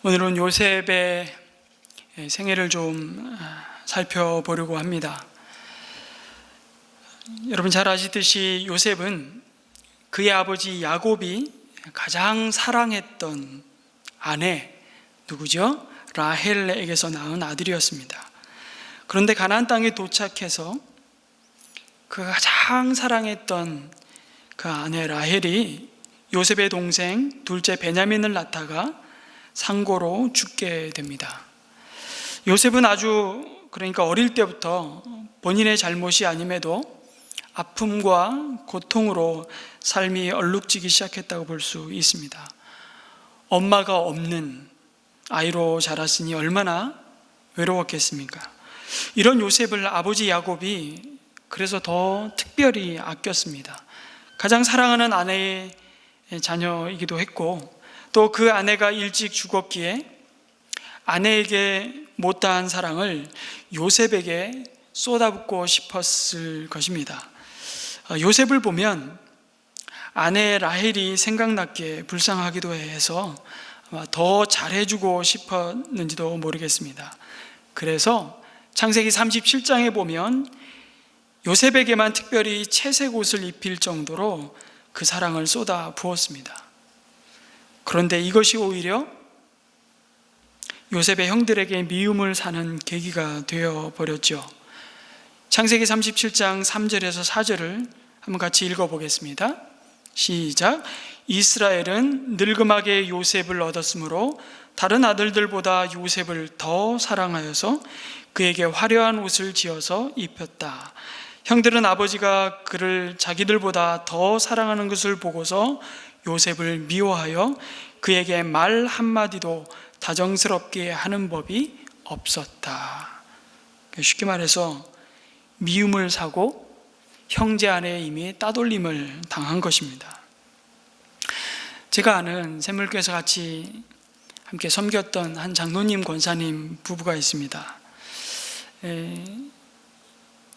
오늘은 요셉의 생애를 좀 살펴보려고 합니다. 여러분 잘 아시듯이 요셉은 그의 아버지 야곱이 가장 사랑했던 아내 누구죠? 라헬에게서 낳은 아들이었습니다. 그런데 가나안 땅에 도착해서 그가 가장 사랑했던 그 아내 라헬이 요셉의 동생 둘째 베냐민을 낳다가 상고로 죽게 됩니다. 요셉은 그러니까 어릴 때부터 본인의 잘못이 아님에도 아픔과 고통으로 삶이 얼룩지기 시작했다고 볼 수 있습니다. 엄마가 없는 아이로 자랐으니 얼마나 외로웠겠습니까? 이런 요셉을 아버지 야곱이 그래서 더 특별히 아꼈습니다. 가장 사랑하는 아내의 자녀이기도 했고, 또 그 아내가 일찍 죽었기에 아내에게 못다한 사랑을 요셉에게 쏟아붓고 싶었을 것입니다. 요셉을 보면 아내 라헬이 생각났기에 불쌍하기도 해서 아마 더 잘해주고 싶었는지도 모르겠습니다. 그래서 창세기 37장에 보면 요셉에게만 특별히 채색 옷을 입힐 정도로 그 사랑을 쏟아 부었습니다. 그런데 이것이 오히려 요셉의 형들에게 미움을 사는 계기가 되어버렸죠. 창세기 37장 3절에서 4절을 한번 같이 읽어보겠습니다. 시작. 이스라엘은 늙음하게 요셉을 얻었으므로 다른 아들들보다 요셉을 더 사랑하여서 그에게 화려한 옷을 지어서 입혔다. 형들은 아버지가 그를 자기들보다 더 사랑하는 것을 보고서 요셉을 미워하여 그에게 말 한마디도 다정스럽게 하는 법이 없었다. 쉽게 말해서 미움을 사고 형제 안에 이미 따돌림을 당한 것입니다. 제가 아는 샘물교회에서 같이 함께 섬겼던 한 장로님 권사님 부부가 있습니다.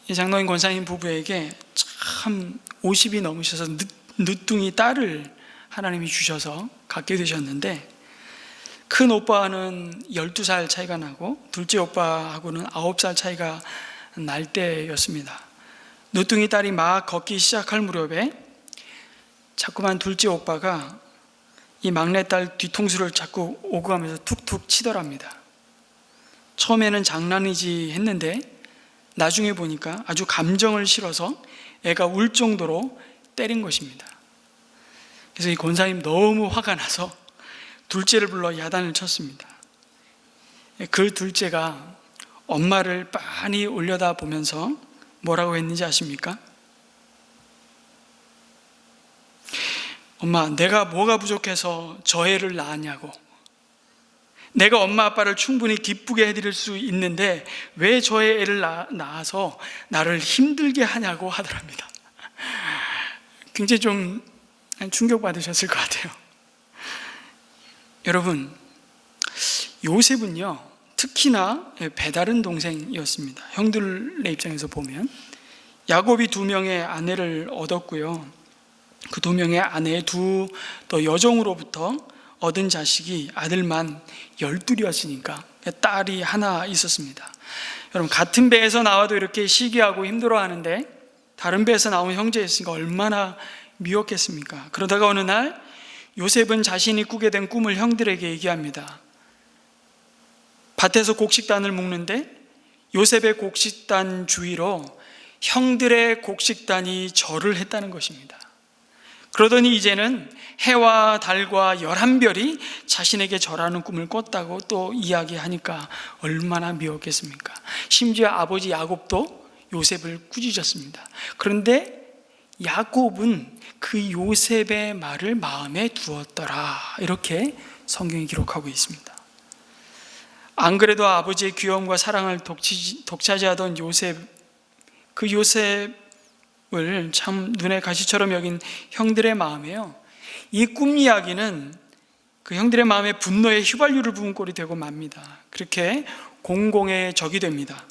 이 장로님 권사님 부부에게 참 50이 넘으셔서 늦둥이 딸을 하나님이 주셔서 갖게 되셨는데, 큰 오빠는 12살 차이가 나고 둘째 오빠하고는 9살 차이가 날 때였습니다. 늦둥이 딸이 막 걷기 시작할 무렵에 자꾸만 둘째 오빠가 이 막내딸 뒤통수를 자꾸 오고 가면서 툭툭 치더랍니다. 처음에는 장난이지 했는데 나중에 보니까 아주 감정을 실어서 애가 울 정도로 때린 것입니다. 그래서 이 권사님 너무 화가 나서 둘째를 불러 야단을 쳤습니다. 그 둘째가 엄마를 빤히 올려다보면서 뭐라고 했는지 아십니까? 엄마, 내가 뭐가 부족해서 저 애를 낳았냐고. 내가 엄마 아빠를 충분히 기쁘게 해드릴 수 있는데 왜 저의 애를 낳아서 나를 힘들게 하냐고 하더랍니다. 굉장히 좀 충격받으셨을 것 같아요. 여러분, 요셉은요 특히나 배다른 동생이었습니다. 형들의 입장에서 보면 야곱이 2명의 아내를 얻었고요, 그 2명의 아내의 또 여종으로부터 얻은 자식이 아들만 12이었으니까 딸이 하나 있었습니다. 여러분, 같은 배에서 나와도 이렇게 시기하고 힘들어하는데 다른 배에서 나온 형제였으니까 얼마나 미웠겠습니까? 그러다가 어느 날 요셉은 자신이 꾸게 된 꿈을 형들에게 얘기합니다. 밭에서 곡식단을 묶는데 요셉의 곡식단 주위로 형들의 곡식단이 절을 했다는 것입니다. 그러더니 이제는 해와 달과 11별이 자신에게 절하는 꿈을 꿨다고 또 이야기하니까 얼마나 미웠겠습니까? 심지어 아버지 야곱도 요셉을 꾸짖었습니다. 그런데 야곱은 그 요셉의 말을 마음에 두었더라, 이렇게 성경이 기록하고 있습니다. 안 그래도 아버지의 귀여움과 사랑을 독차지하던 요셉, 그 요셉을 참 눈에 가시처럼 여긴 형들의 마음에요, 이 꿈 이야기는 그 형들의 마음에 분노의 휘발유를 부은 꼴이 되고 맙니다. 그렇게 공공의 적이 됩니다.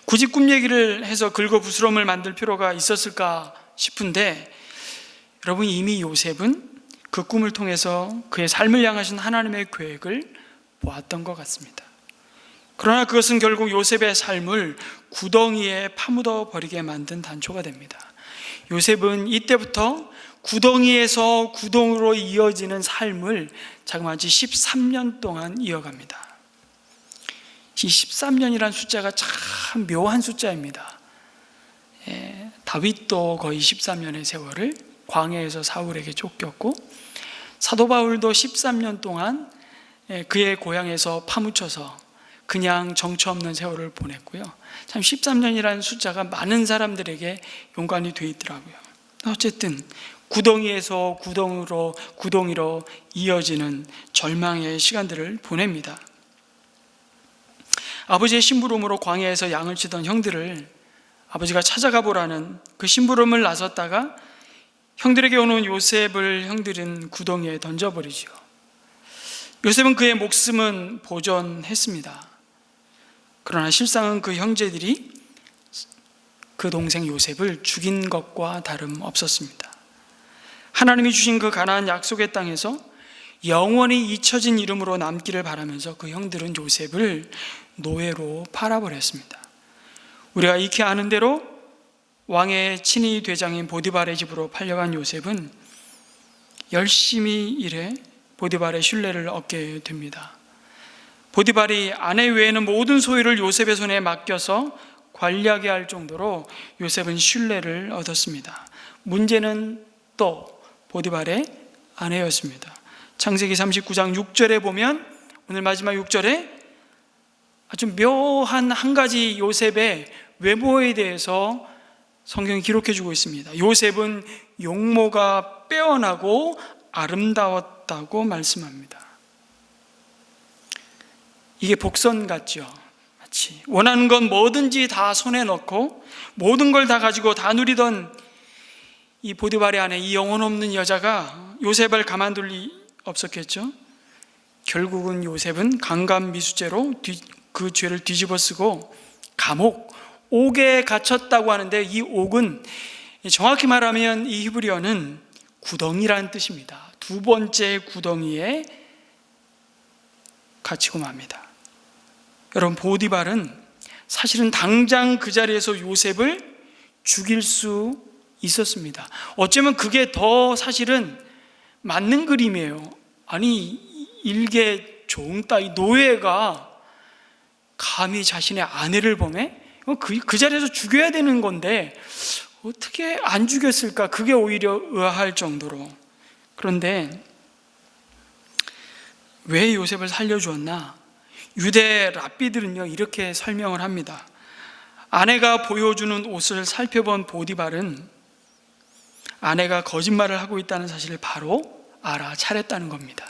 굳이 꿈 얘기를 해서 긁어부스럼을 만들 필요가 있었을까 싶은데, 여러분, 이미 요셉은 그 꿈을 통해서 그의 삶을 향하신 하나님의 계획을 보았던 것 같습니다. 그러나 그것은 결국 요셉의 삶을 구덩이에 파묻어 버리게 만든 단초가 됩니다. 요셉은 이때부터 구덩이에서 구덩이로 이어지는 삶을 자그마치 13년 동안 이어갑니다. 이 13년이라는 숫자가 참 묘한 숫자입니다. 다윗도 거의 13년의 세월을 광야에서 사울에게 쫓겼고, 사도 바울도 13년 동안 그의 고향에서 파묻혀서 그냥 정처 없는 세월을 보냈고요. 참 13년이라는 숫자가 많은 사람들에게 연관이 되어 있더라고요. 어쨌든 구덩이에서 구덩이로 이어지는 절망의 시간들을 보냅니다. 아버지의 심부름으로 광야에서 양을 치던 형들을 아버지가 찾아가 보라는 그 심부름을 나섰다가 형들에게 오는 요셉을 형들은 구덩이에 던져버리죠. 요셉은 그의 목숨은 보존했습니다. 그러나 실상은 그 형제들이 그 동생 요셉을 죽인 것과 다름없었습니다. 하나님이 주신 그 가나안 약속의 땅에서 영원히 잊혀진 이름으로 남기를 바라면서 그 형들은 요셉을 노예로 팔아버렸습니다. 우리가 익히 아는 대로 왕의 친위 대장인 보디발의 집으로 팔려간 요셉은 열심히 일해 보디발의 신뢰를 얻게 됩니다. 보디발이 아내 외에는 모든 소유를 요셉의 손에 맡겨서 관리하게 할 정도로 요셉은 신뢰를 얻었습니다. 문제는 또 보디발의 아내였습니다. 창세기 39장 6절에 보면, 오늘 마지막 6절에 아주 묘한 한 가지 요셉의 외모에 대해서 성경이 기록해 주고 있습니다. 요셉은 용모가 빼어나고 아름다웠다고 말씀합니다. 이게 복선 같죠? 마치 원하는 건 뭐든지 다 손에 넣고 모든 걸 다 가지고 다 누리던 이 보디발의 아내, 이 영혼 없는 여자가 요셉을 가만둘 리 없었겠죠? 결국은 요셉은 강간미수죄로 그 죄를 뒤집어 쓰고 감옥, 옥에 갇혔다고 하는데, 이 옥은 정확히 말하면 이 히브리어는 구덩이라는 뜻입니다. 두 번째 구덩이에 갇히고 맙니다. 여러분, 보디발은 사실은 당장 그 자리에서 요셉을 죽일 수 있었습니다. 어쩌면 그게 더 사실은 맞는 그림이에요. 아니, 일개 종따, 노예가 감히 자신의 아내를 범해? 그 자리에서 죽여야 되는 건데 어떻게 안 죽였을까? 그게 오히려 의아할 정도로. 그런데 왜 요셉을 살려주었나? 유대 랍비들은요, 이렇게 설명을 합니다. 아내가 보여주는 옷을 살펴본 보디발은 아내가 거짓말을 하고 있다는 사실을 바로 알아차렸다는 겁니다.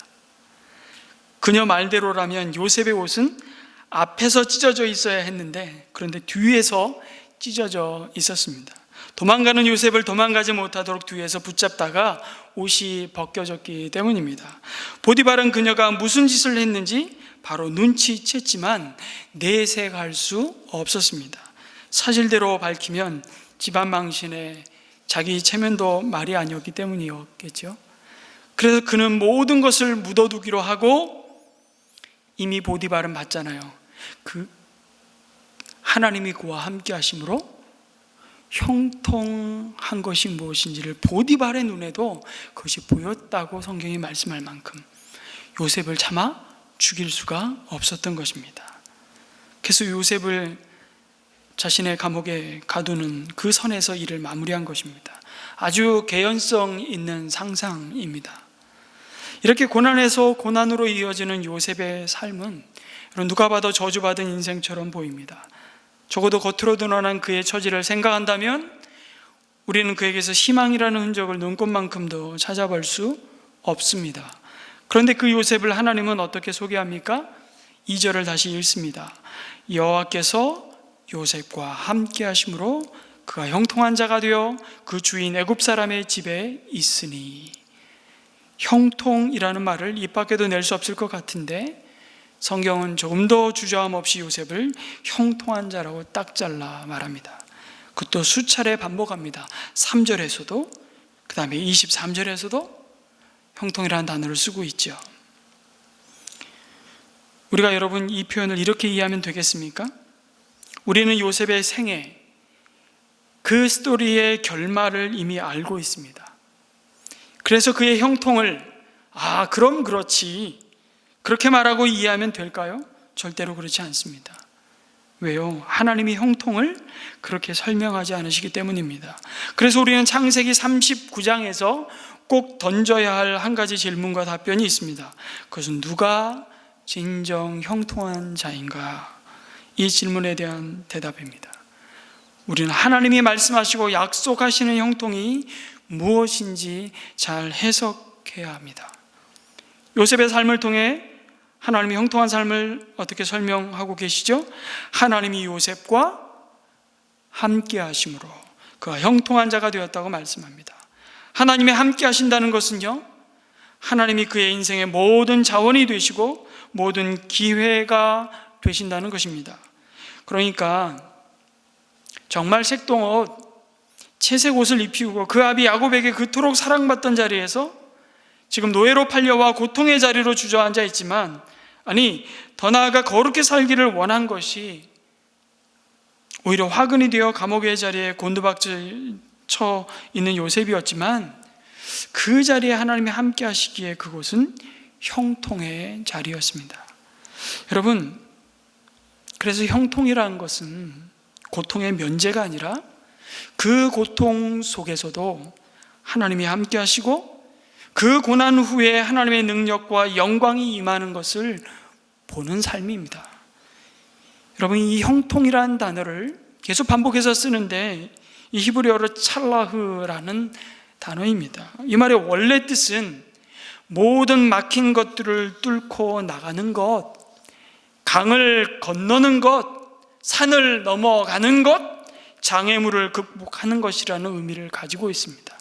그녀 말대로라면 요셉의 옷은 앞에서 찢어져 있어야 했는데, 그런데 뒤에서 찢어져 있었습니다. 도망가는 요셉을 도망가지 못하도록 뒤에서 붙잡다가 옷이 벗겨졌기 때문입니다. 보디발은 그녀가 무슨 짓을 했는지 바로 눈치챘지만 내색할 수 없었습니다. 사실대로 밝히면 집안 망신에 자기 체면도 말이 아니었기 때문이었겠죠. 그래서 그는 모든 것을 묻어두기로 하고, 이미 보디발은 봤잖아요. 그 하나님이 그와 함께 하심으로 형통한 것이 무엇인지를 보디발의 눈에도 그것이 보였다고 성경이 말씀할 만큼 요셉을 차마 죽일 수가 없었던 것입니다. 그래서 요셉을 자신의 감옥에 가두는 그 선에서 일을 마무리한 것입니다. 아주 개연성 있는 상상입니다. 이렇게 고난에서 고난으로 이어지는 요셉의 삶은 누가 봐도 저주받은 인생처럼 보입니다. 적어도 겉으로 드러난 그의 처지를 생각한다면 우리는 그에게서 희망이라는 흔적을 눈꽃만큼도 찾아볼 수 없습니다. 그런데 그 요셉을 하나님은 어떻게 소개합니까? 2절을 다시 읽습니다. 여호와께서 요셉과 함께 하심으로 그가 형통한 자가 되어 그 주인 애굽 사람의 집에 있으니. 형통이라는 말을 입 밖에도 낼 수 없을 것 같은데 성경은 조금 더 주저함 없이 요셉을 형통한 자라고 딱 잘라 말합니다. 그것도 수차례 반복합니다. 3절에서도, 그 다음에 23절에서도, 형통이라는 단어를 쓰고 있죠. 우리가 여러분 이 표현을 이렇게 이해하면 되겠습니까? 우리는 요셉의 생애, 그 스토리의 결말을 이미 알고 있습니다. 그래서 그의 형통을 그럼 그렇지, 그렇게 말하고 이해하면 될까요? 절대로 그렇지 않습니다. 왜요? 하나님이 형통을 그렇게 설명하지 않으시기 때문입니다. 그래서 우리는 창세기 39장에서 꼭 던져야 할 한 가지 질문과 답변이 있습니다. 그것은 누가 진정 형통한 자인가? 이 질문에 대한 대답입니다. 우리는 하나님이 말씀하시고 약속하시는 형통이 무엇인지 잘 해석해야 합니다. 요셉의 삶을 통해 하나님이 형통한 삶을 어떻게 설명하고 계시죠? 하나님이 요셉과 함께 하심으로 그가 형통한 자가 되었다고 말씀합니다. 하나님이 함께 하신다는 것은요, 하나님이 그의 인생의 모든 자원이 되시고 모든 기회가 되신다는 것입니다. 그러니까 정말 색동옷, 채색 옷을 입히고 그 아비 야곱에게 그토록 사랑받던 자리에서 지금 노예로 팔려와 고통의 자리로 주저앉아 있지만, 더 나아가 거룩히 살기를 원한 것이 오히려 화근이 되어 감옥의 자리에 곤두박질 있는 요셉이었지만, 그 자리에 하나님이 함께 하시기에 그곳은 형통의 자리였습니다. 여러분, 그래서 형통이라는 것은 고통의 면제가 아니라 그 고통 속에서도 하나님이 함께 하시고 그 고난 후에 하나님의 능력과 영광이 임하는 것을 보는 삶입니다. 여러분, 이 형통이라는 단어를 계속 반복해서 쓰는데 이 히브리어로 찰라흐라는 단어입니다. 이 말의 원래 뜻은 모든 막힌 것들을 뚫고 나가는 것, 강을 건너는 것, 산을 넘어가는 것, 장애물을 극복하는 것이라는 의미를 가지고 있습니다.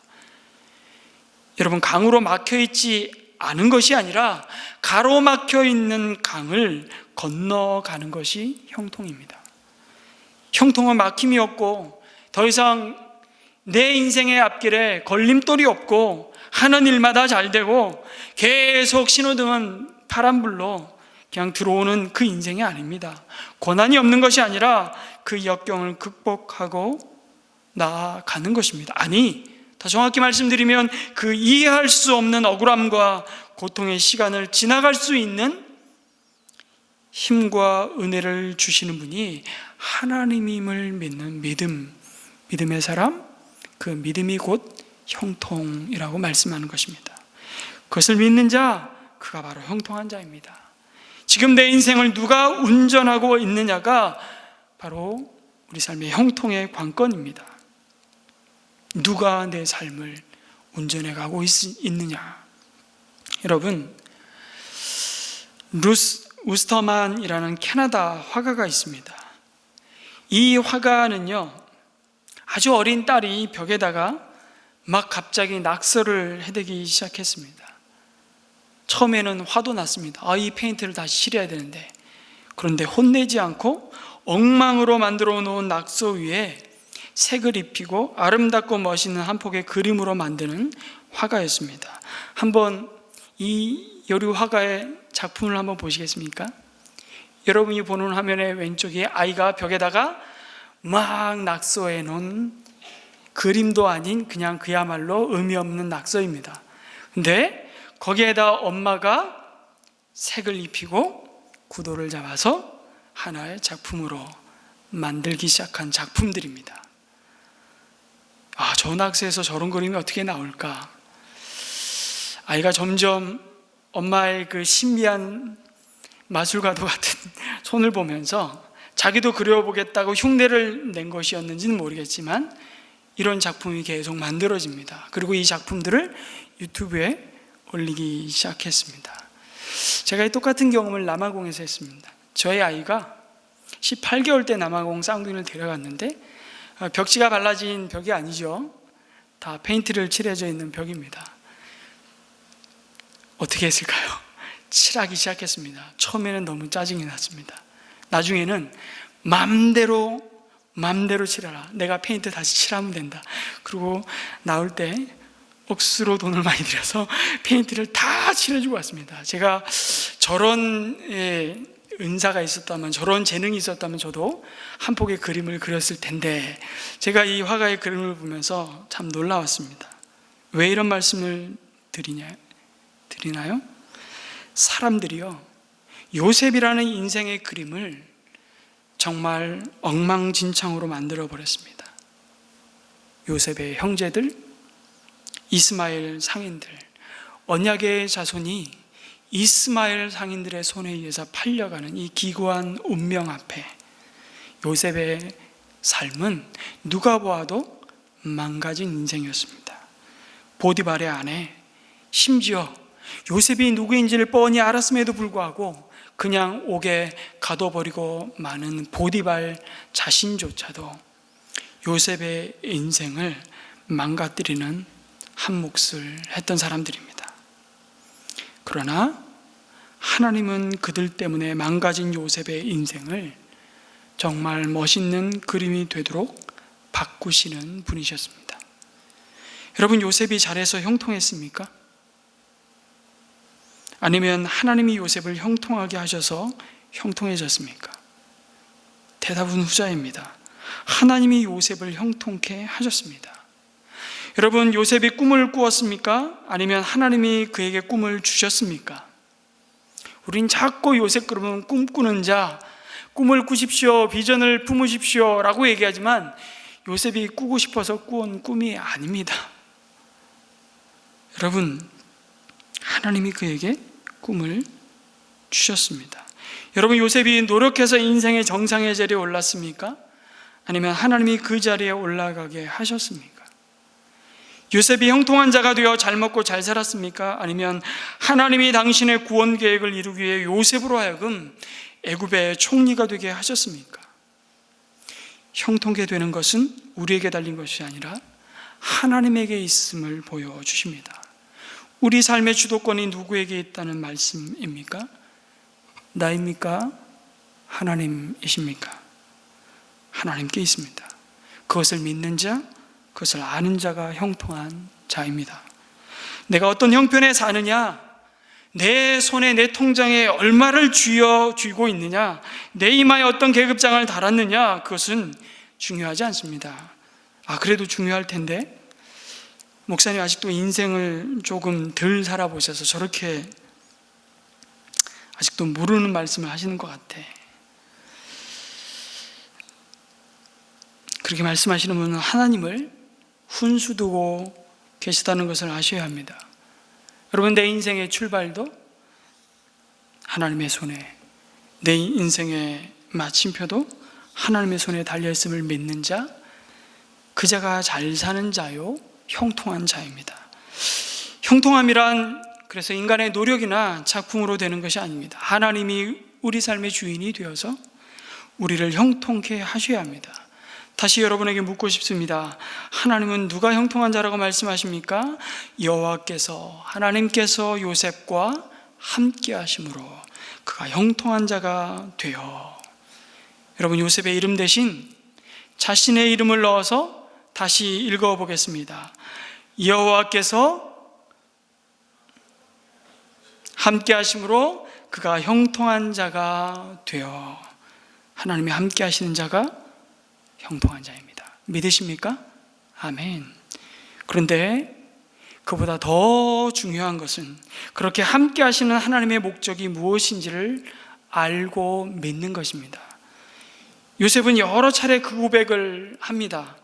여러분, 강으로 막혀있지 않은 것이 아니라 가로막혀 있는 강을 건너가는 것이 형통입니다. 형통은 막힘이 없고 더 이상 내 인생의 앞길에 걸림돌이 없고 하는 일마다 잘 되고 계속 신호등은 파란불로 그냥 들어오는 그 인생이 아닙니다. 고난이 없는 것이 아니라 그 역경을 극복하고 나아가는 것입니다. 더 정확히 말씀드리면 그 이해할 수 없는 억울함과 고통의 시간을 지나갈 수 있는 힘과 은혜를 주시는 분이 하나님임을 믿는 믿음의 사람, 그 믿음이 곧 형통이라고 말씀하는 것입니다. 그것을 믿는 자, 그가 바로 형통한 자입니다. 지금 내 인생을 누가 운전하고 있느냐가 바로 우리 삶의 형통의 관건입니다. 누가 내 삶을 운전해 가고 있느냐. 여러분, 루스 우스터만이라는 캐나다 화가가 있습니다. 이 화가는요, 아주 어린 딸이 벽에다가 막 갑자기 낙서를 해대기 시작했습니다. 처음에는 화도 났습니다. 이 페인트를 다시 칠해야 되는데. 그런데 혼내지 않고 엉망으로 만들어 놓은 낙서 위에 색을 입히고 아름답고 멋있는 한 폭의 그림으로 만드는 화가였습니다. 한번 이 여류 화가의 작품을 한번 보시겠습니까? 여러분이 보는 화면의 왼쪽에 아이가 벽에다가 막 낙서해 놓은 그림도 아닌 그냥 그야말로 의미 없는 낙서입니다. 근데 거기에다 엄마가 색을 입히고 구도를 잡아서 하나의 작품으로 만들기 시작한 작품들입니다. 저 낙서에서 저런 그림이 어떻게 나올까? 아이가 점점 엄마의 그 신비한 마술가도 같은 손을 보면서 자기도 그려보겠다고 흉내를 낸 것이었는지는 모르겠지만 이런 작품이 계속 만들어집니다. 그리고 이 작품들을 유튜브에 올리기 시작했습니다. 제가 이 똑같은 경험을 남아공에서 했습니다. 저희 아이가 18개월 때 남아공 쌍둥이를 데려갔는데 벽지가 발라진 벽이 아니죠. 다 페인트를 칠해져 있는 벽입니다. 어떻게 했을까요? 칠하기 시작했습니다. 처음에는 너무 짜증이 났습니다. 나중에는 맘대로 칠해라. 내가 페인트 다시 칠하면 된다. 그리고 나올 때 억수로 돈을 많이 들여서 페인트를 다 칠해주고 왔습니다. 제가 저런 은사가 있었다면, 저런 재능이 있었다면 저도 한 폭의 그림을 그렸을 텐데, 제가 이 화가의 그림을 보면서 참 놀라웠습니다. 왜 이런 말씀을 드리나요? 사람들이요, 요셉이라는 인생의 그림을 정말 엉망진창으로 만들어 버렸습니다. 요셉의 형제들, 이스마엘 상인들, 언약의 자손이 이스마엘 상인들의 손에 의해서 팔려가는 이 기구한 운명 앞에 요셉의 삶은 누가 보아도 망가진 인생이었습니다. 보디발의 아내, 심지어 요셉이 누구인지를 뻔히 알았음에도 불구하고 그냥 옥에 가둬버리고 마는 보디발 자신조차도 요셉의 인생을 망가뜨리는 한 몫을 했던 사람들입니다. 그러나 하나님은 그들 때문에 망가진 요셉의 인생을 정말 멋있는 그림이 되도록 바꾸시는 분이셨습니다. 여러분, 요셉이 잘해서 형통했습니까? 아니면 하나님이 요셉을 형통하게 하셔서 형통해졌습니까? 대답은 후자입니다. 하나님이 요셉을 형통케 하셨습니다. 여러분, 요셉이 꿈을 꾸었습니까? 아니면 하나님이 그에게 꿈을 주셨습니까? 우린 자꾸 요셉 그러면 꿈꾸는 자, 꿈을 꾸십시오, 비전을 품으십시오 라고 얘기하지만 요셉이 꾸고 싶어서 꾸은 꿈이 아닙니다. 여러분, 하나님이 그에게 꿈을 주셨습니다. 여러분, 요셉이 노력해서 인생의 정상의 자리에 올랐습니까? 아니면 하나님이 그 자리에 올라가게 하셨습니까? 요셉이 형통한 자가 되어 잘 먹고 잘 살았습니까? 아니면 하나님이 당신의 구원 계획을 이루기 위해 요셉으로 하여금 애굽의 총리가 되게 하셨습니까? 형통케 되는 것은 우리에게 달린 것이 아니라 하나님에게 있음을 보여주십니다. 우리 삶의 주도권이 누구에게 있다는 말씀입니까? 나입니까? 하나님이십니까? 하나님께 있습니다. 그것을 믿는 자, 그것을 아는 자가 형통한 자입니다. 내가 어떤 형편에 사느냐, 내 손에, 내 통장에 얼마를 쥐고 있느냐, 내 이마에 어떤 계급장을 달았느냐, 그것은 중요하지 않습니다. 그래도 중요할 텐데, 목사님 아직도 인생을 조금 덜 살아보셔서 저렇게 아직도 모르는 말씀을 하시는 것 같아. 그렇게 말씀하시는 분은 하나님을 훈수두고 계시다는 것을 아셔야 합니다. 여러분, 내 인생의 출발도 하나님의 손에, 내 인생의 마침표도 하나님의 손에 달려있음을 믿는 자, 그 자가 잘 사는 자요, 형통한 자입니다. 형통함이란 그래서 인간의 노력이나 작품으로 되는 것이 아닙니다. 하나님이 우리 삶의 주인이 되어서 우리를 형통케 하셔야 합니다. 다시 여러분에게 묻고 싶습니다. 하나님은 누가 형통한 자라고 말씀하십니까? 여호와께서, 하나님께서 요셉과 함께 하심으로 그가 형통한 자가 되어. 여러분, 요셉의 이름 대신 자신의 이름을 넣어서 다시 읽어보겠습니다. 여호와께서 함께 하심으로 그가 형통한 자가 되어. 하나님이 함께 하시는 자가 형통한 자입니다. 믿으십니까? 아멘. 그런데 그보다 더 중요한 것은 그렇게 함께 하시는 하나님의 목적이 무엇인지를 알고 믿는 것입니다. 요셉은 여러 차례 그 고백을 합니다.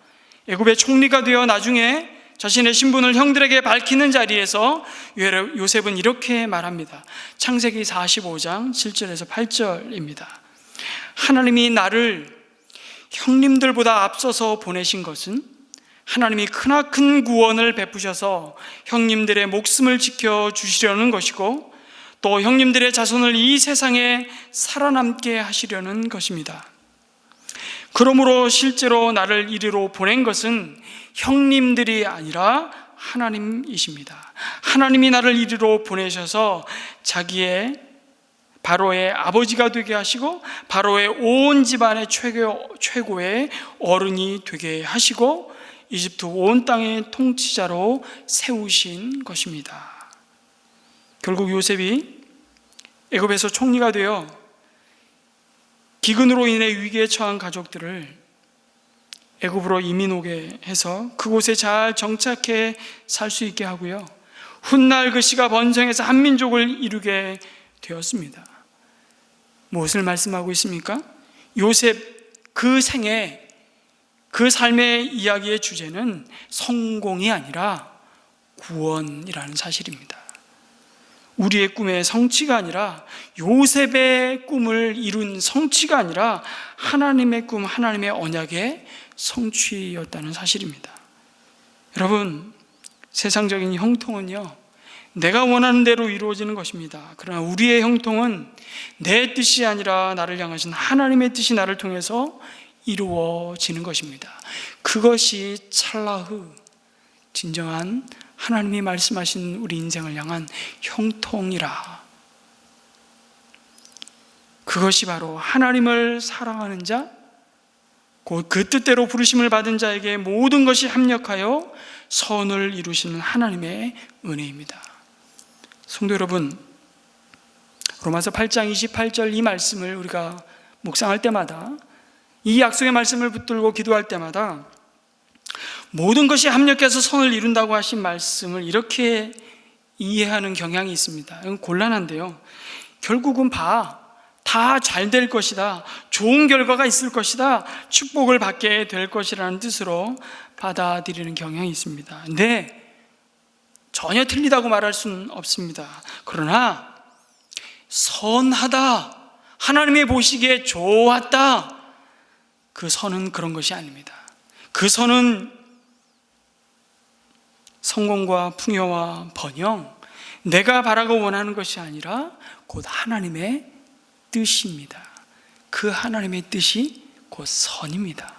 애굽의 총리가 되어 나중에 자신의 신분을 형들에게 밝히는 자리에서 요셉은 이렇게 말합니다. 창세기 45장 7절에서 8절입니다. 하나님이 나를 형님들보다 앞서서 보내신 것은 하나님이 크나큰 구원을 베푸셔서 형님들의 목숨을 지켜주시려는 것이고, 또 형님들의 자손을 이 세상에 살아남게 하시려는 것입니다. 그러므로 실제로 나를 이리로 보낸 것은 형님들이 아니라 하나님이십니다. 하나님이 나를 이리로 보내셔서 자기의 바로의 아버지가 되게 하시고 바로의 온 집안의 최고의 어른이 되게 하시고 이집트 온 땅의 통치자로 세우신 것입니다. 결국 요셉이 애굽에서 총리가 되어 기근으로 인해 위기에 처한 가족들을 애굽으로 이민 오게 해서 그곳에 잘 정착해 살 수 있게 하고요, 훗날 그 씨가 번성해서 한민족을 이루게 되었습니다. 무엇을 말씀하고 있습니까? 요셉 그 생애, 그 삶의 이야기의 주제는 성공이 아니라 구원이라는 사실입니다. 우리의 꿈의 성취가 아니라, 요셉의 꿈을 이룬 성취가 아니라 하나님의 꿈, 하나님의 언약의 성취였다는 사실입니다. 여러분, 세상적인 형통은요, 내가 원하는 대로 이루어지는 것입니다. 그러나 우리의 형통은 내 뜻이 아니라 나를 향하신 하나님의 뜻이 나를 통해서 이루어지는 것입니다. 그것이 찰나흐, 진정한 하나님이 말씀하신 우리 인생을 향한 형통이라. 그것이 바로 하나님을 사랑하는 자, 곧 그 뜻대로 부르심을 받은 자에게 모든 것이 합력하여 선을 이루시는 하나님의 은혜입니다. 성도 여러분, 로마서 8장 28절 이 말씀을 우리가 묵상할 때마다, 이 약속의 말씀을 붙들고 기도할 때마다 모든 것이 합력해서 선을 이룬다고 하신 말씀을 이렇게 이해하는 경향이 있습니다. 이건 곤란한데요, 결국은 다 잘 될 것이다, 좋은 결과가 있을 것이다, 축복을 받게 될 것이라는 뜻으로 받아들이는 경향이 있습니다. 근데 전혀 틀리다고 말할 수는 없습니다. 그러나 선하다, 하나님이 보시기에 좋았다, 그 선은 그런 것이 아닙니다. 그 선은 성공과 풍요와 번영, 내가 바라고 원하는 것이 아니라 곧 하나님의 뜻입니다. 그 하나님의 뜻이 곧 선입니다.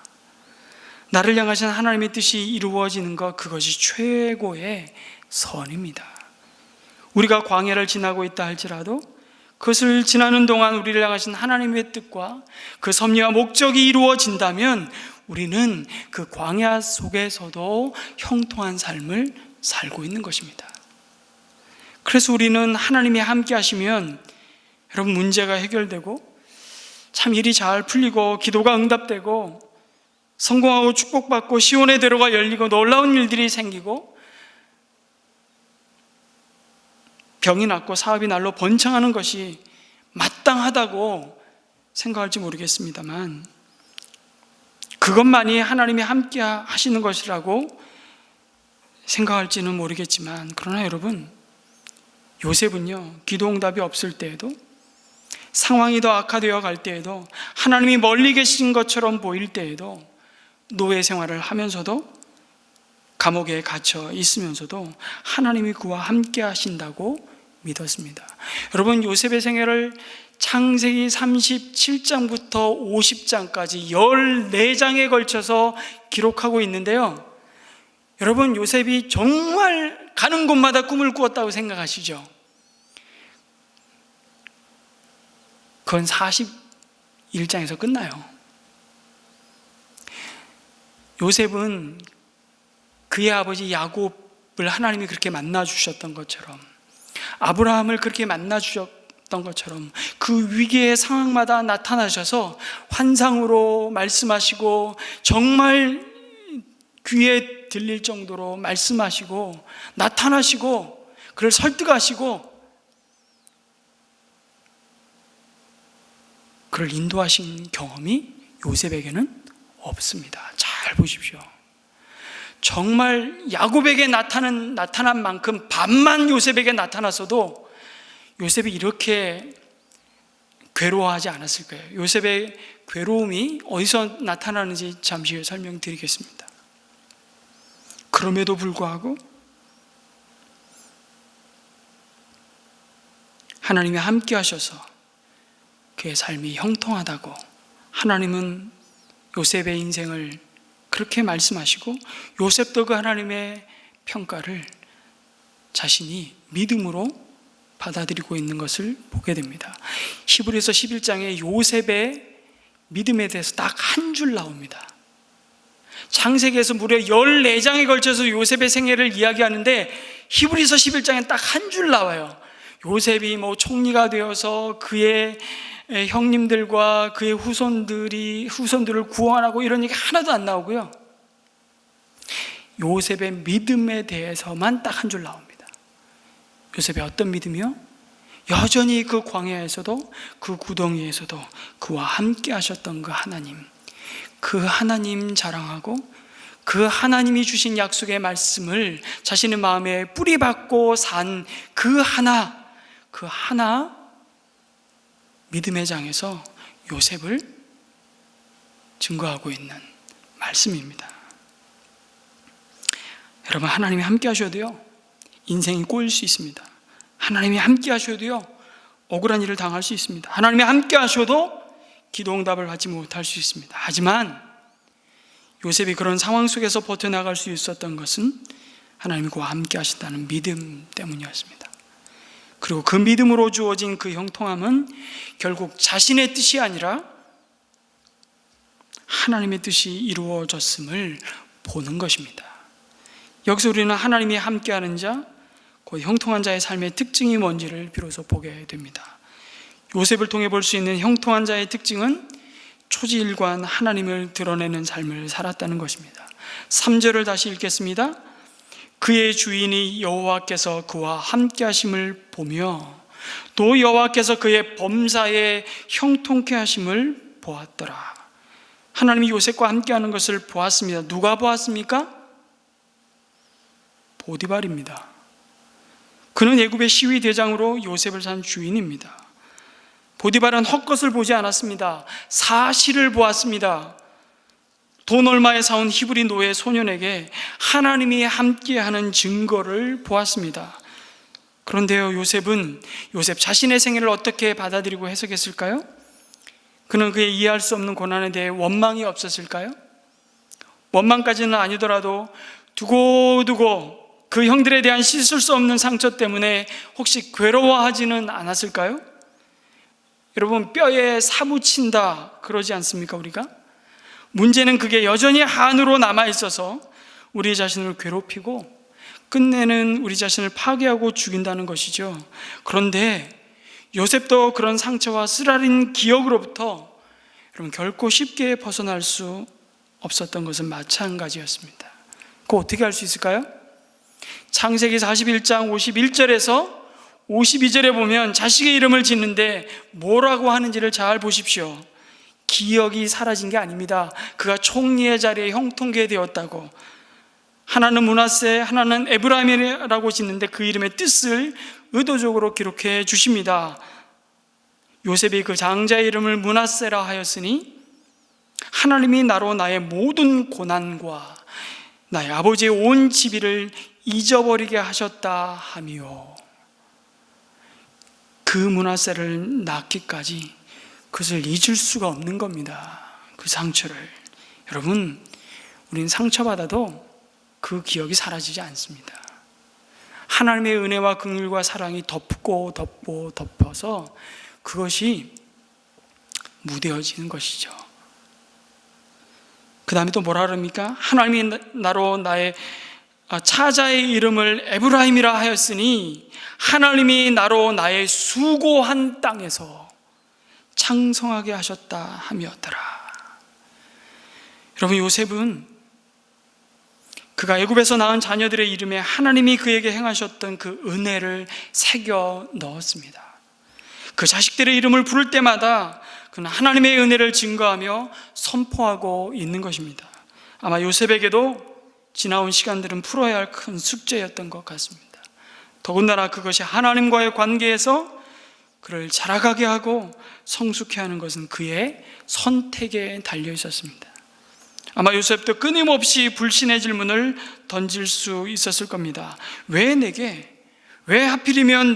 나를 향하신 하나님의 뜻이 이루어지는 것, 그것이 최고의 선입니다. 우리가 광야를 지나고 있다 할지라도 그것을 지나는 동안 우리를 향하신 하나님의 뜻과 그 섭리와 목적이 이루어진다면 우리는 그 광야 속에서도 형통한 삶을 살고 있는 것입니다. 그래서 우리는 하나님이 함께 하시면 여러분, 문제가 해결되고 참 일이 잘 풀리고 기도가 응답되고 성공하고 축복받고 시온의 대로가 열리고 놀라운 일들이 생기고 병이 낫고 사업이 날로 번창하는 것이 마땅하다고 생각할지 모르겠습니다만, 그것만이 하나님이 함께 하시는 것이라고 생각할지는 모르겠지만, 그러나 여러분, 요셉은요, 기도 응답이 없을 때에도, 상황이 더 악화되어 갈 때에도, 하나님이 멀리 계신 것처럼 보일 때에도, 노예 생활을 하면서도, 감옥에 갇혀 있으면서도 하나님이 그와 함께 하신다고 믿었습니다. 여러분, 요셉의 생애를 창세기 37장부터 50장까지 14장에 걸쳐서 기록하고 있는데요, 여러분, 요셉이 정말 가는 곳마다 꿈을 꾸었다고 생각하시죠? 그건 41장에서 끝나요. 요셉은 그의 아버지 야곱을 하나님이 그렇게 만나 주셨던 것처럼, 아브라함을 그렇게 만나 주셨던 것처럼 그 위기의 상황마다 나타나셔서 환상으로 말씀하시고 정말 귀에 들릴 정도로 말씀하시고 나타나시고 그를 설득하시고 그를 인도하신 경험이 요셉에게는 없습니다. 잘 보십시오. 정말 야곱에게 나타난 만큼 반만 요셉에게 나타났어도 요셉이 이렇게 괴로워하지 않았을 거예요. 요셉의 괴로움이 어디서 나타나는지 잠시 후에 설명드리겠습니다. 그럼에도 불구하고 하나님이 함께 하셔서 그의 삶이 형통하다고, 하나님은 요셉의 인생을 그렇게 말씀하시고 요셉도 그 하나님의 평가를 자신이 믿음으로 받아들이고 있는 것을 보게 됩니다. 히브리서 11장에 요셉의 믿음에 대해서 딱 한 줄 나옵니다. 창세기에서 무려 14장에 걸쳐서 요셉의 생애를 이야기하는데 히브리서 11장에 딱 한 줄 나와요. 요셉이 총리가 되어서 그의 형님들과 그의 후손들을 구원하고 이런 얘기 하나도 안 나오고요. 요셉의 믿음에 대해서만 딱 한 줄 나옵니다. 요셉의 어떤 믿음이요? 여전히 그 광야에서도 그 구덩이에서도 그와 함께 하셨던 그 하나님 자랑하고 그 하나님이 주신 약속의 말씀을 자신의 마음에 뿌리박고 산 그 하나 믿음의 장에서 요셉을 증거하고 있는 말씀입니다. 여러분, 하나님이 함께 하셔도요 인생이 꼬일 수 있습니다. 하나님이 함께 하셔도요 억울한 일을 당할 수 있습니다. 하나님이 함께 하셔도 기도응답을 받지 못할 수 있습니다. 하지만 요셉이 그런 상황 속에서 버텨나갈 수 있었던 것은 하나님이 그와 함께 하신다는 믿음 때문이었습니다. 그리고 그 믿음으로 주어진 그 형통함은 결국 자신의 뜻이 아니라 하나님의 뜻이 이루어졌음을 보는 것입니다. 여기서 우리는 하나님이 함께하는 자, 곧 형통한 자의 삶의 특징이 뭔지를 비로소 보게 됩니다. 요셉을 통해 볼 수 있는 형통한 자의 특징은 초지일관 하나님을 드러내는 삶을 살았다는 것입니다. 3절을 다시 읽겠습니다. 그의 주인이 여호와께서 그와 함께 하심을 보며 또 여호와께서 그의 범사에 형통케 하심을 보았더라. 하나님이 요셉과 함께하는 것을 보았습니다. 누가 보았습니까? 보디발입니다. 그는 애굽의 시위 대장으로 요셉을 산 주인입니다. 보디발은 헛것을 보지 않았습니다. 사실을 보았습니다. 돈 얼마에 사온 히브리 노예 소년에게 하나님이 함께하는 증거를 보았습니다. 그런데요, 요셉 자신의 생애를 어떻게 받아들이고 해석했을까요? 그는 그의 이해할 수 없는 고난에 대해 원망이 없었을까요? 원망까지는 아니더라도 두고두고 그 형들에 대한 씻을 수 없는 상처 때문에 혹시 괴로워하지는 않았을까요? 여러분, 뼈에 사무친다 그러지 않습니까, 우리가? 문제는 그게 여전히 한으로 남아있어서 우리 자신을 괴롭히고 끝내는 우리 자신을 파괴하고 죽인다는 것이죠. 그런데 요셉도 그런 상처와 쓰라린 기억으로부터 여러분 결코 쉽게 벗어날 수 없었던 것은 마찬가지였습니다. 그거 어떻게 할 수 있을까요? 창세기 41장 51절에서 52절에 보면 자식의 이름을 짓는데 뭐라고 하는지를 잘 보십시오. 기억이 사라진 게 아닙니다. 그가 총리의 자리에 형통케 되었다고. 하나는 므낫세, 하나는 에브라임이라고 짓는데 그 이름의 뜻을 의도적으로 기록해 주십니다. 요셉이 그 장자의 이름을 므낫세라 하였으니 하나님이 나로 나의 모든 고난과 나의 아버지의 온 지비를 잊어버리게 하셨다 하며, 그 므낫세를 낳기까지 그것을 잊을 수가 없는 겁니다. 그 상처를. 여러분, 우리는 상처받아도 그 기억이 사라지지 않습니다. 하나님의 은혜와 긍휼과 사랑이 덮어서 그것이 무뎌지는 것이죠. 그 다음에 또 뭐라 그럽니까? 하나님이 나로 나의 차자의 이름을 에브라임이라 하였으니 하나님이 나로 나의 수고한 땅에서 창성하게 하셨다 함이었더라. 여러분, 요셉은 그가 애굽에서 낳은 자녀들의 이름에 하나님이 그에게 행하셨던 그 은혜를 새겨 넣었습니다. 그 자식들의 이름을 부를 때마다 그는 하나님의 은혜를 증거하며 선포하고 있는 것입니다. 아마 요셉에게도 지나온 시간들은 풀어야 할 큰 숙제였던 것 같습니다. 더군다나 그것이 하나님과의 관계에서 그를 자라가게 하고 성숙해 하는 것은 그의 선택에 달려 있었습니다. 아마 요셉도 끊임없이 불신의 질문을 던질 수 있었을 겁니다. 왜 내게? 왜 하필이면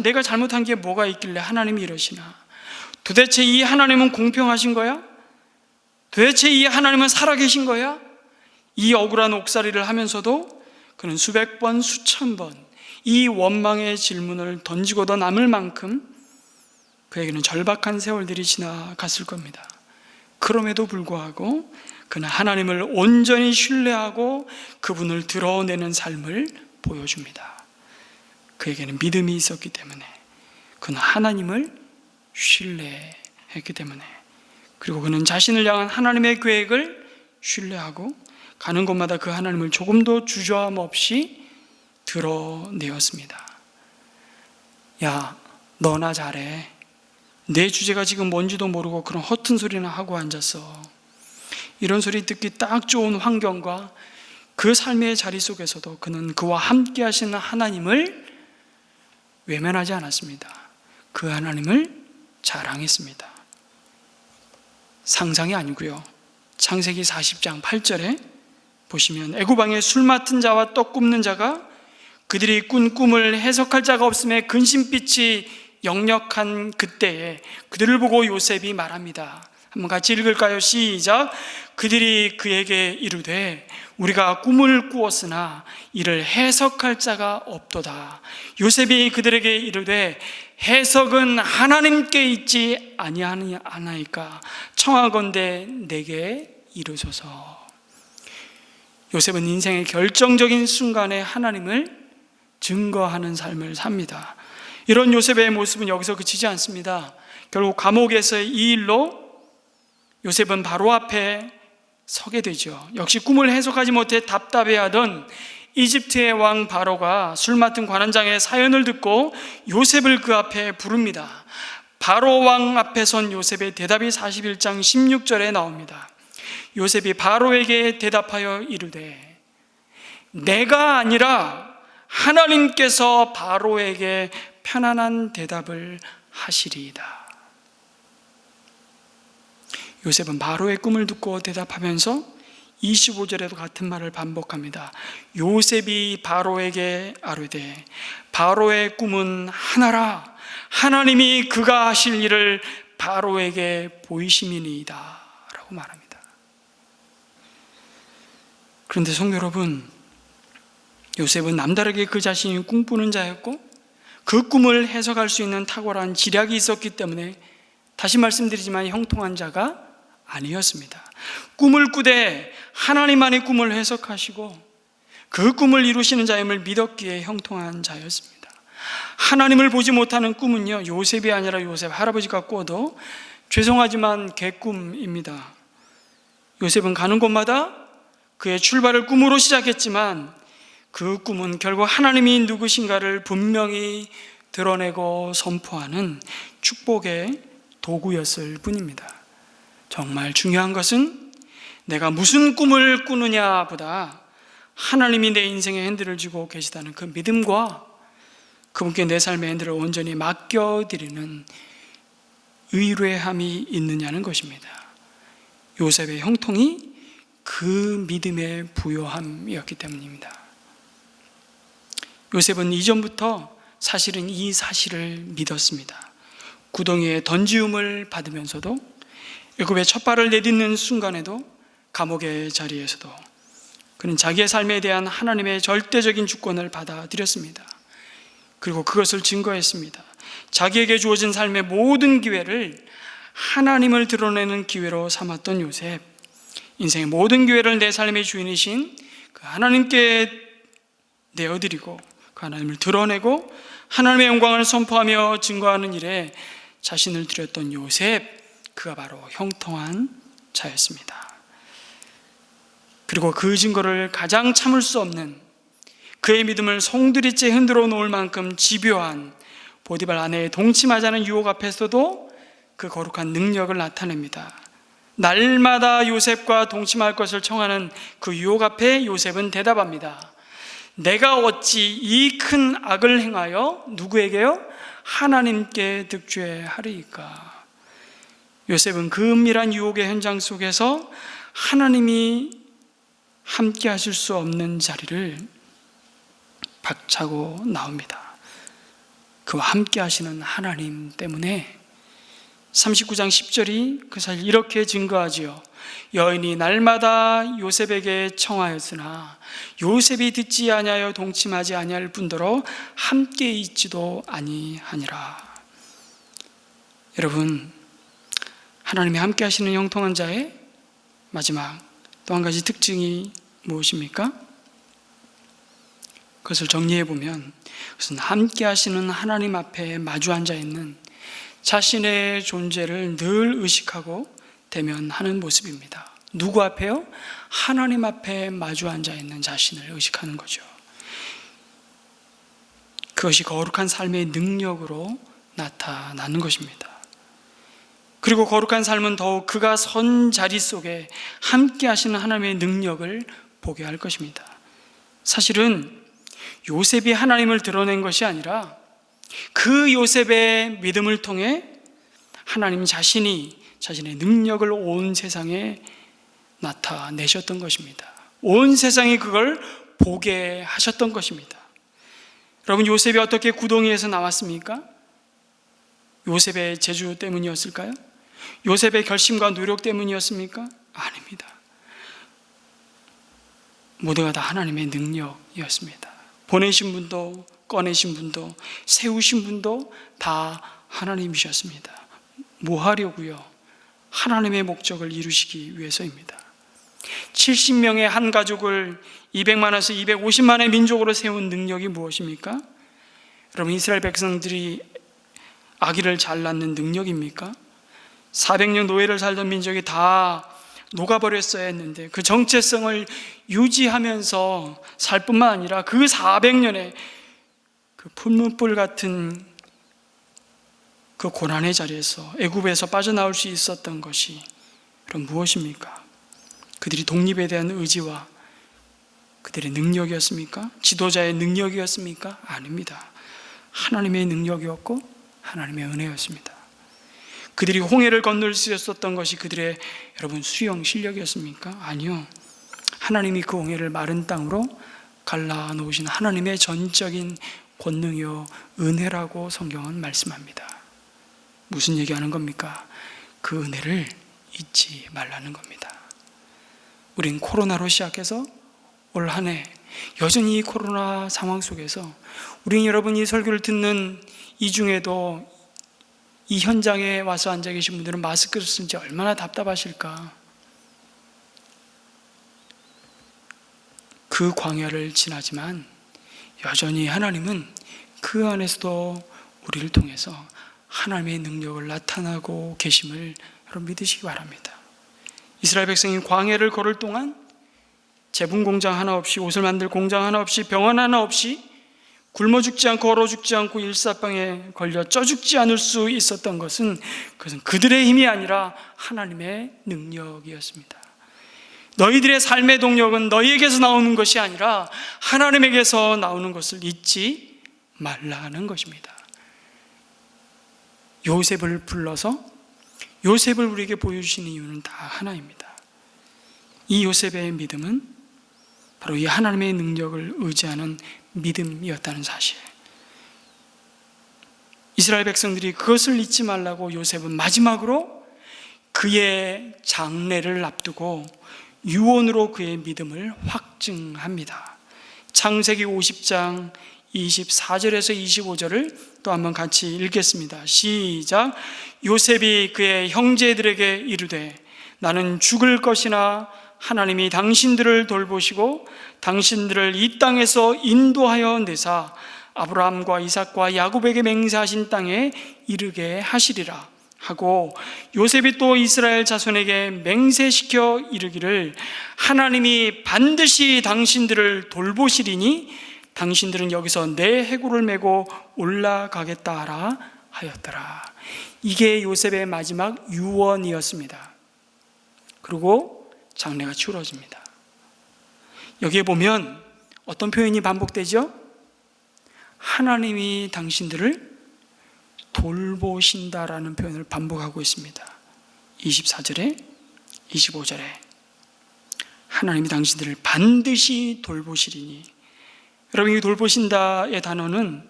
내가 잘못한 게 뭐가 있길래 하나님이 이러시나? 도대체 이 하나님은 공평하신 거야? 도대체 이 하나님은 살아계신 거야? 이 억울한 옥살이를 하면서도 그는 수백 번, 수천 번 이 원망의 질문을 던지고도 남을 만큼 그에게는 절박한 세월들이 지나갔을 겁니다. 그럼에도 불구하고 그는 하나님을 온전히 신뢰하고 그분을 드러내는 삶을 보여줍니다. 그에게는 믿음이 있었기 때문에, 그는 하나님을 신뢰했기 때문에, 그리고 그는 자신을 향한 하나님의 계획을 신뢰하고 가는 곳마다 그 하나님을 조금도 주저함 없이 드러내었습니다. 야, 너나 잘해. 내 주제가 지금 뭔지도 모르고 그런 허튼 소리나 하고 앉았어. 이런 소리 듣기 딱 좋은 환경과 그 삶의 자리 속에서도 그는 그와 함께 하시는 하나님을 외면하지 않았습니다. 그 하나님을 자랑했습니다. 상상이 아니고요. 창세기 40장 8절에 보시면 애굽 왕의 술 맡은 자와 떡 굽는 자가 그들이 꾼 꿈을 해석할 자가 없음에 근심빛이 역력한 그때에 그들을 보고 요셉이 말합니다. 한번 같이 읽을까요? 시작. 그들이 그에게 이르되 우리가 꿈을 꾸었으나 이를 해석할 자가 없도다. 요셉이 그들에게 이르되 해석은 하나님께 있지 아니하나이까 청하건대 내게 이르소서. 요셉은 인생의 결정적인 순간에 하나님을 증거하는 삶을 삽니다. 이런 요셉의 모습은 여기서 그치지 않습니다. 결국 감옥에서의 이 일로 요셉은 바로 앞에 서게 되죠. 역시 꿈을 해석하지 못해 답답해하던 이집트의 왕 바로가 술 맡은 관원장의 사연을 듣고 요셉을 그 앞에 부릅니다. 바로 왕 앞에 선 요셉의 대답이 41장 16절에 나옵니다. 요셉이 바로에게 대답하여 이르되 내가 아니라 하나님께서 바로에게 편안한 대답을 하시리이다. 요셉은 바로의 꿈을 듣고 대답하면서 25절에도 같은 말을 반복합니다. 요셉이 바로에게 아뢰되 바로의 꿈은 하나라. 하나님이 그가 하실 일을 바로에게 보이심이니이다 라고 말합니다. 그런데 성도 여러분, 요셉은 남다르게 그 자신이 꿈꾸는 자였고 그 꿈을 해석할 수 있는 탁월한 지략이 있었기 때문에 다시 말씀드리지만 형통한 자가 아니었습니다. 꿈을 꾸되 하나님만이 꿈을 해석하시고 그 꿈을 이루시는 자임을 믿었기에 형통한 자였습니다. 하나님을 보지 못하는 꿈은요, 요셉이 아니라 요셉 할아버지가 꿔도 죄송하지만 개꿈입니다. 요셉은 가는 곳마다 그의 출발을 꿈으로 시작했지만 그 꿈은 결국 하나님이 누구신가를 분명히 드러내고 선포하는 축복의 도구였을 뿐입니다. 정말 중요한 것은 내가 무슨 꿈을 꾸느냐 보다 하나님이 내 인생의 핸들을 쥐고 계시다는 그 믿음과 그분께 내 삶의 핸들을 온전히 맡겨드리는 의뢰함이 있느냐는 것입니다. 요셉의 형통이 그 믿음의 부요함이었기 때문입니다. 요셉은 이전부터 사실은 이 사실을 믿었습니다. 구덩이에 던지움을 받으면서도 애굽의 첫 발을 내딛는 순간에도 감옥의 자리에서도 그는 자기의 삶에 대한 하나님의 절대적인 주권을 받아들였습니다. 그리고 그것을 증거했습니다. 자기에게 주어진 삶의 모든 기회를 하나님을 드러내는 기회로 삼았던 요셉, 인생의 모든 기회를 내 삶의 주인이신 그 하나님께 내어드리고 그 하나님을 드러내고 하나님의 영광을 선포하며 증거하는 일에 자신을 드렸던 요셉, 그가 바로 형통한 자였습니다. 그리고 그 증거를 가장 참을 수 없는, 그의 믿음을 송두리째 흔들어 놓을 만큼 집요한 보디발 아내의 동침하자는 유혹 앞에서도 그 거룩한 능력을 나타냅니다. 날마다 요셉과 동침할 것을 청하는 그 유혹 앞에 요셉은 대답합니다. 내가 어찌 이 큰 악을 행하여 누구에게요? 하나님께 득죄하리이까. 요셉은 그 은밀한 유혹의 현장 속에서 하나님이 함께 하실 수 없는 자리를 박차고 나옵니다. 그와 함께 하시는 하나님 때문에 39장 10절이 그 사실 이렇게 증거하지요. 여인이 날마다 요셉에게 청하였으나 요셉이 듣지 아니하여 동침하지 아니할 뿐더러 함께 있지도 아니하니라. 여러분, 하나님이 함께 하시는 형통한 자의 마지막 또 한 가지 특징이 무엇입니까? 그것을 정리해 보면 그것은 함께 하시는 하나님 앞에 마주 앉아 있는 자신의 존재를 늘 의식하고 대면하는 모습입니다. 누구 앞에요? 하나님 앞에 마주 앉아 있는 자신을 의식하는 거죠. 그것이 거룩한 삶의 능력으로 나타나는 것입니다. 그리고 거룩한 삶은 더욱 그가 선 자리 속에 함께 하시는 하나님의 능력을 보게 할 것입니다. 사실은 요셉이 하나님을 드러낸 것이 아니라 그 요셉의 믿음을 통해 하나님 자신이 자신의 능력을 온 세상에 나타내셨던 것입니다. 온 세상이 그걸 보게 하셨던 것입니다. 여러분, 요셉이 어떻게 구덩이에서 나왔습니까? 요셉의 재주 때문이었을까요? 요셉의 결심과 노력 때문이었습니까? 아닙니다. 모두가 다 하나님의 능력이었습니다. 보내신 분도 꺼내신 분도 세우신 분도 다 하나님이셨습니다. 뭐 하려고요? 하나님의 목적을 이루시기 위해서입니다. 70명의 한 가족을 200만에서 250만의 민족으로 세운 능력이 무엇입니까? 여러분, 이스라엘 백성들이 아기를 잘 낳는 능력입니까? 400년 노예를 살던 민족이 다 녹아버렸어야 했는데 그 정체성을 유지하면서 살 뿐만 아니라 그 400년의 그 풀무불 같은 그 고난의 자리에서 애굽에서 빠져나올 수 있었던 것이 그럼 무엇입니까? 그들이 독립에 대한 의지와 그들의 능력이었습니까? 지도자의 능력이었습니까? 아닙니다. 하나님의 능력이었고 하나님의 은혜였습니다. 그들이 홍해를 건널 수 있었던 것이 그들의 여러분 수영 실력이었습니까? 아니요. 하나님이 그 홍해를 마른 땅으로 갈라놓으신 하나님의 전적인 권능이요 은혜라고 성경은 말씀합니다. 무슨 얘기하는 겁니까? 그 은혜를 잊지 말라는 겁니다. 우린 코로나로 시작해서 올 한 해 여전히 이 코로나 상황 속에서 우린 여러분이 설교를 듣는 이 중에도 이 현장에 와서 앉아 계신 분들은 마스크를 쓴 지 얼마나 답답하실까. 그 광야를 지나지만 여전히 하나님은 그 안에서도 우리를 통해서 하나님의 능력을 나타나고 계심을 여러분 믿으시기 바랍니다. 이스라엘 백성이 광야를 걸을 동안 제분 공장 하나 없이, 옷을 만들 공장 하나 없이, 병원 하나 없이 굶어 죽지 않고 얼어 죽지 않고 일사병에 걸려 쪄 죽지 않을 수 있었던 것은 그것은 그들의 힘이 아니라 하나님의 능력이었습니다. 너희들의 삶의 동력은 너희에게서 나오는 것이 아니라 하나님에게서 나오는 것을 잊지 말라는 것입니다. 요셉을 불러서 요셉을 우리에게 보여주시는 이유는 다 하나입니다. 이 요셉의 믿음은 바로 이 하나님의 능력을 의지하는 믿음이었다는 사실. 이스라엘 백성들이 그것을 잊지 말라고 요셉은 마지막으로 그의 장례를 앞두고 유언으로 그의 믿음을 확증합니다. 창세기 50장 24절에서 25절을 또 한번 같이 읽겠습니다. 시작. 요셉이 그의 형제들에게 이르되 나는 죽을 것이나 하나님이 당신들을 돌보시고 당신들을 이 땅에서 인도하여 내사 아브라함과 이삭과 야곱에게 맹세하신 땅에 이르게 하시리라 하고, 요셉이 또 이스라엘 자손에게 맹세시켜 이르기를 하나님이 반드시 당신들을 돌보시리니 당신들은 여기서 내 해골을 메고 올라가겠다 하라 하였더라. 이게 요셉의 마지막 유언이었습니다. 그리고 장례가 치러집니다. 여기에 보면 어떤 표현이 반복되죠? 하나님이 당신들을 돌보신다라는 표현을 반복하고 있습니다. 24절에 25절에 하나님이 당신들을 반드시 돌보시리니, 여러분 이 돌보신다의 단어는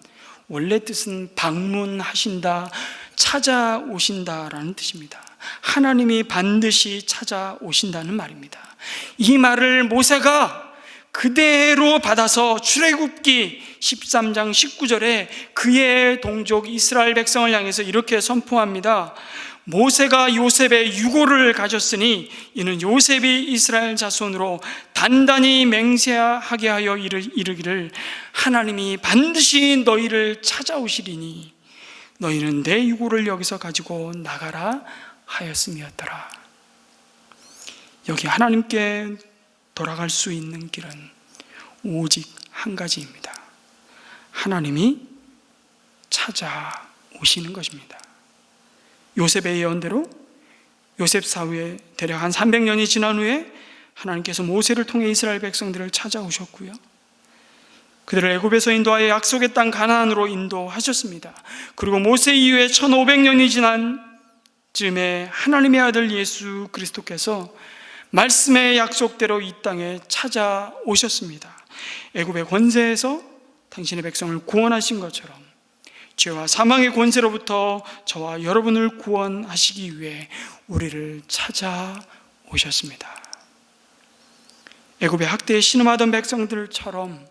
원래 뜻은 방문하신다, 찾아오신다라는 뜻입니다. 하나님이 반드시 찾아오신다는 말입니다. 이 말을 모세가 그대로 받아서 출애굽기 13장 19절에 그의 동족 이스라엘 백성을 향해서 이렇게 선포합니다. 모세가 요셉의 유고를 가졌으니 이는 요셉이 이스라엘 자손으로 단단히 맹세하게 하여 이르기를 하나님이 반드시 너희를 찾아오시리니 너희는 내 유고를 여기서 가지고 나가라 하였음이었더라. 여기 하나님께 돌아갈 수 있는 길은 오직 한 가지입니다. 하나님이 찾아오시는 것입니다. 요셉의 예언대로 요셉 사후에 대략 한 300년이 지난 후에 하나님께서 모세를 통해 이스라엘 백성들을 찾아오셨고요, 그들을 애굽에서 인도하여 약속의 땅 가나안으로 인도하셨습니다. 그리고 모세 이후에 1500년이 지난 즈음에 하나님의 아들 예수 그리스도께서 말씀의 약속대로 이 땅에 찾아오셨습니다. 애굽의 권세에서 당신의 백성을 구원하신 것처럼 죄와 사망의 권세로부터 저와 여러분을 구원하시기 위해 우리를 찾아오셨습니다. 애굽의 학대에 신음하던 백성들처럼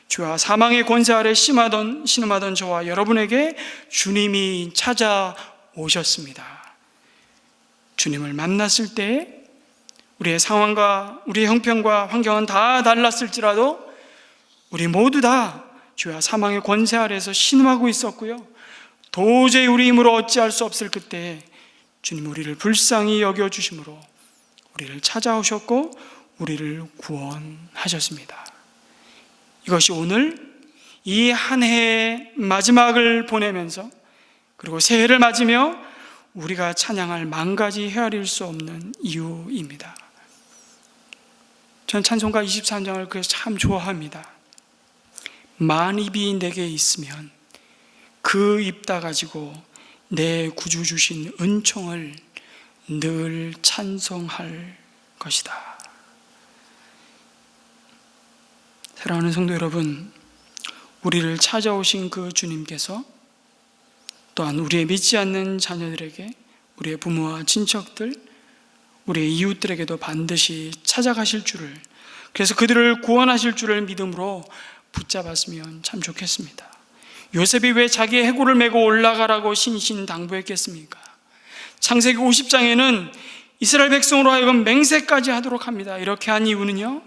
죄와 사망의 권세 아래 신음하던 저와 여러분에게 주님이 찾아오셨습니다. 주님을 만났을 때 우리의 상황과 우리의 형편과 환경은 다 달랐을지라도 우리 모두 다 죄와 사망의 권세 아래에서 신음하고 있었고요, 도저히 우리 힘으로 어찌할 수 없을 그때 주님 우리를 불쌍히 여겨주심으로 우리를 찾아오셨고 우리를 구원하셨습니다. 이것이 오늘 이 한 해의 마지막을 보내면서 그리고 새해를 맞으며 우리가 찬양할 만 가지 헤아릴 수 없는 이유입니다. 전 찬송가 23장을 그래서 참 좋아합니다. 만 입이 내게 있으면 그 입 다 가지고 내 구주 주신 은총을 늘 찬송할 것이다. 사랑하는 성도 여러분, 우리를 찾아오신 그 주님께서 또한 우리의 믿지 않는 자녀들에게, 우리의 부모와 친척들, 우리의 이웃들에게도 반드시 찾아가실 줄을, 그래서 그들을 구원하실 줄을 믿음으로 붙잡았으면 참 좋겠습니다. 요셉이 왜 자기의 해골을 메고 올라가라고 신신당부했겠습니까? 창세기 50장에는 이스라엘 백성으로 하여금 맹세까지 하도록 합니다. 이렇게 한 이유는요,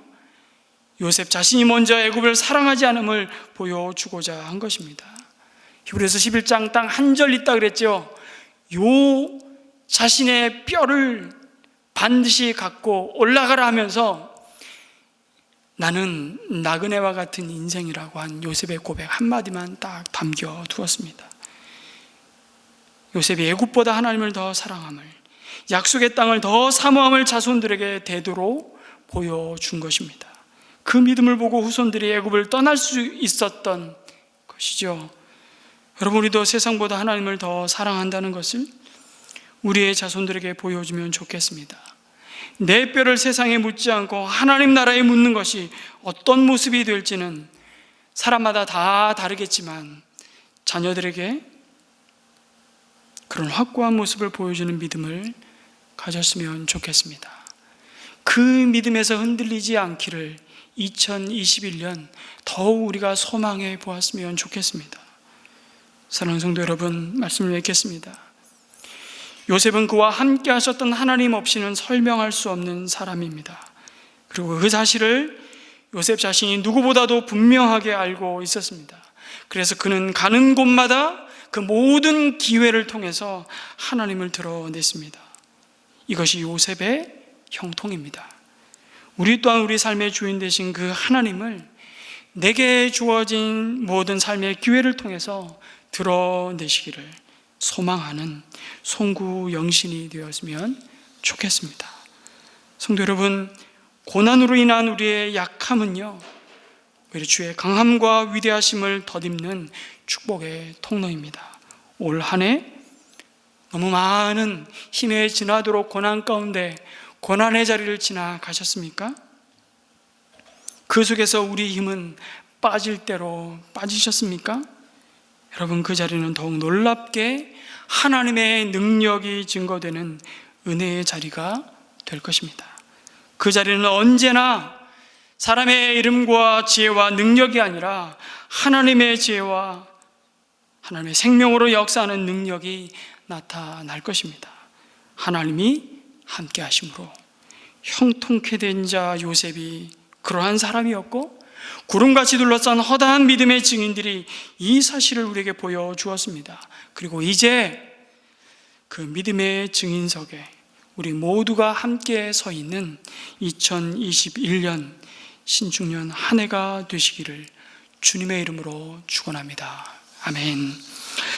요셉 자신이 먼저 애굽을 사랑하지 않음을 보여주고자 한 것입니다. 히브리서 11장 딱 한 절 있다 그랬죠. 요 자신의 뼈를 반드시 갖고 올라가라 하면서 나는 나그네와 같은 인생이라고 한 요셉의 고백 한마디만 딱 담겨 두었습니다. 요셉이 애굽보다 하나님을 더 사랑함을, 약속의 땅을 더 사모함을 자손들에게 대도로 보여준 것입니다. 그 믿음을 보고 후손들이 애굽을 떠날 수 있었던 것이죠. 여러분, 우리도 세상보다 하나님을 더 사랑한다는 것을 우리의 자손들에게 보여주면 좋겠습니다. 내 뼈를 세상에 묻지 않고 하나님 나라에 묻는 것이 어떤 모습이 될지는 사람마다 다 다르겠지만 자녀들에게 그런 확고한 모습을 보여주는 믿음을 가졌으면 좋겠습니다. 그 믿음에서 흔들리지 않기를 2021년 더욱 우리가 소망해 보았으면 좋겠습니다. 사랑하는 성도 여러분, 말씀을 맺겠습니다. 요셉은 그와 함께 하셨던 하나님 없이는 설명할 수 없는 사람입니다. 그리고 그 사실을 요셉 자신이 누구보다도 분명하게 알고 있었습니다. 그래서 그는 가는 곳마다 그 모든 기회를 통해서 하나님을 드러냈습니다. 이것이 요셉의 형통입니다. 우리 또한 우리 삶의 주인 되신 그 하나님을 내게 주어진 모든 삶의 기회를 통해서 드러내시기를 소망하는 송구영신이 되었으면 좋겠습니다. 성도 여러분, 고난으로 인한 우리의 약함은요, 오히려 주의 강함과 위대하심을 덧입는 축복의 통로입니다. 올 한 해 너무 많은 힘에 지나도록 고난 가운데 고난의 자리를 지나가셨습니까? 그 속에서 우리 힘은 빠질 대로 빠지셨습니까? 여러분, 그 자리는 더욱 놀랍게 하나님의 능력이 증거되는 은혜의 자리가 될 것입니다. 그 자리는 언제나 사람의 이름과 지혜와 능력이 아니라 하나님의 지혜와 하나님의 생명으로 역사하는 능력이 나타날 것입니다. 하나님이 함께 하심으로 형통케 된 자 요셉이 그러한 사람이었고, 구름같이 둘러싼 허다한 믿음의 증인들이 이 사실을 우리에게 보여주었습니다. 그리고 이제 그 믿음의 증인석에 우리 모두가 함께 서 있는 2021년 신중년 한 해가 되시기를 주님의 이름으로 축원합니다. 아멘.